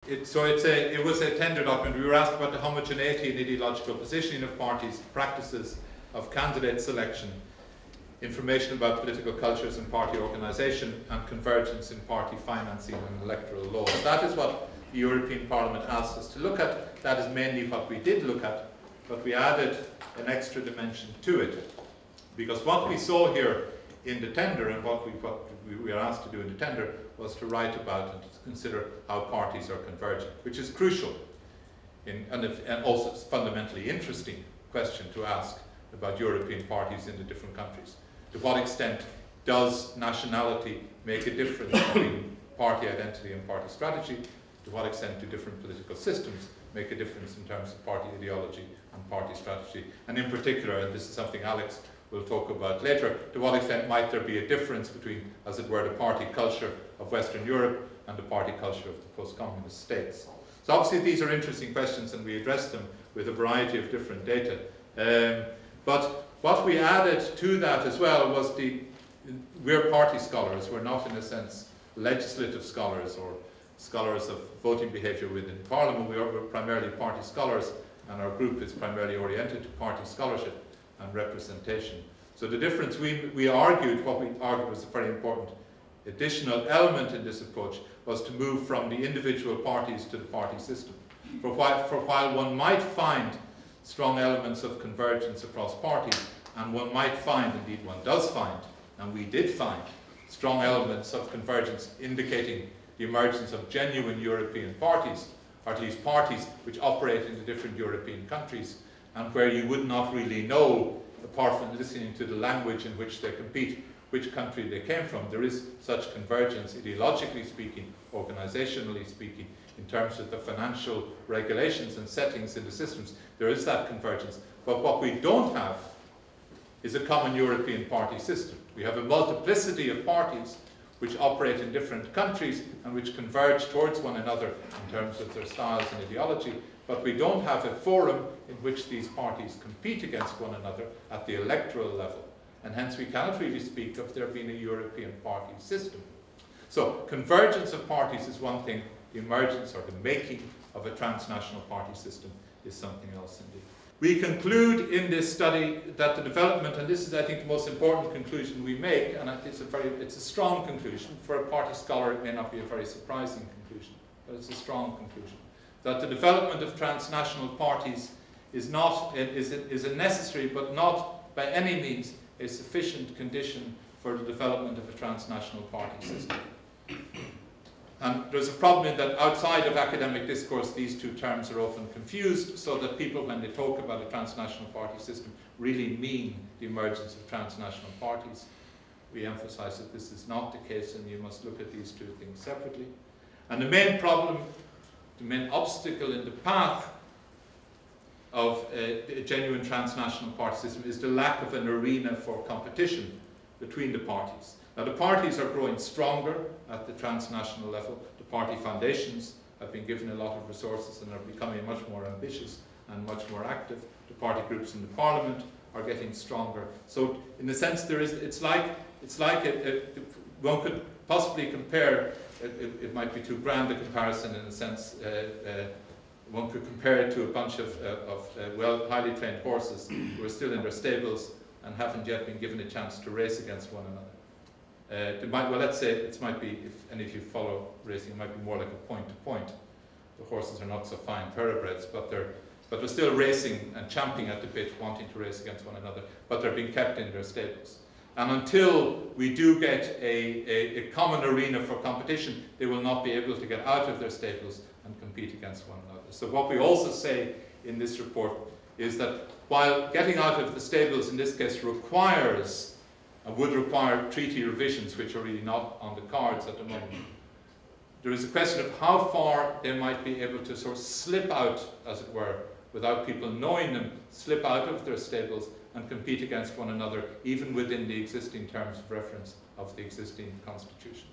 It was a tender document. We were asked about the homogeneity and ideological positioning of parties, practices of candidate selection, information about political cultures and party organisation, and convergence in party financing and electoral laws. That is what the European Parliament asked us to look at. That is mainly what we did look at, but we added an extra dimension to it. Because what we saw here in the tender, and what we were asked to do in the tender, was to write about and to consider how parties are converging, which is crucial and also it's a fundamentally interesting question to ask about European parties in the different countries. To what extent does nationality make a difference between party identity and party strategy? To what extent do different political systems make a difference in terms of party ideology and party strategy? And in particular, and this is something Alex will talk about later, to what extent might there be a difference between, as it were, the party culture of Western Europe and the party culture of the post-communist states? So obviously these are interesting questions, and we address them with a variety of different data. But what we added to that as well was we're party scholars. We're not, in a sense, legislative scholars or scholars of voting behaviour within Parliament. We're primarily party scholars, and our group is primarily oriented to party scholarship and representation. So the difference, what we argued was a very important additional element in this approach, was to move from the individual parties to the party system. For while one might find strong elements of convergence across parties, and one might find, indeed one does find, and we did find, strong elements of convergence indicating the emergence of genuine European parties, or at least parties which operate in the different European countries, and where you would not really know, apart from listening to the language in which they compete, which country they came from. There is such convergence, ideologically speaking, organisationally speaking, in terms of the financial regulations and settings in the systems. There is that convergence. But what we don't have is a common European party system. We have a multiplicity of parties which operate in different countries and which converge towards one another in terms of their styles and ideology, but we don't have a forum in which these parties compete against one another at the electoral level, and hence we cannot really speak of there being a European party system. So convergence of parties is one thing, the emergence or the making of a transnational party system is something else indeed. We conclude in this study that the development, and this is I think the most important conclusion we make, and it's a strong conclusion. For a party scholar it may not be a very surprising conclusion, but it's a strong conclusion, that the development of transnational parties is a necessary but not by any means a sufficient condition for the development of a transnational party system. And there's a problem in that outside of academic discourse these two terms are often confused, so that people, when they talk about a transnational party system, really mean the emergence of transnational parties. We emphasize that this is not the case, and you must look at these two things separately. And the main problem, the main obstacle in the path of a genuine transnational party system is the lack of an arena for competition between the parties. Now the parties are growing stronger at the transnational level. The party foundations have been given a lot of resources and are becoming much more ambitious and much more active. The party groups in the Parliament are getting stronger. So in a sense it's like one could possibly compare, it might be too grand a comparison in a sense, one could compare it to a bunch of highly trained horses who are still in their stables and haven't yet been given a chance to race against one another. Let's say it might be, if any of you follow racing, it might be more like a point-to-point. The horses are not so fine thoroughbreds, but they're still racing and champing at the bit, wanting to race against one another, but they're being kept in their stables. And until we do get a common arena for competition, they will not be able to get out of their stables and compete against one another. So what we also say in this report is that while getting out of the stables in this case requires and would require treaty revisions, which are really not on the cards at the moment, there is a question of how far they might be able to sort of slip out, as it were, without people knowing them, slip out of their stables and compete against one another, even within the existing terms of reference of the existing constitution.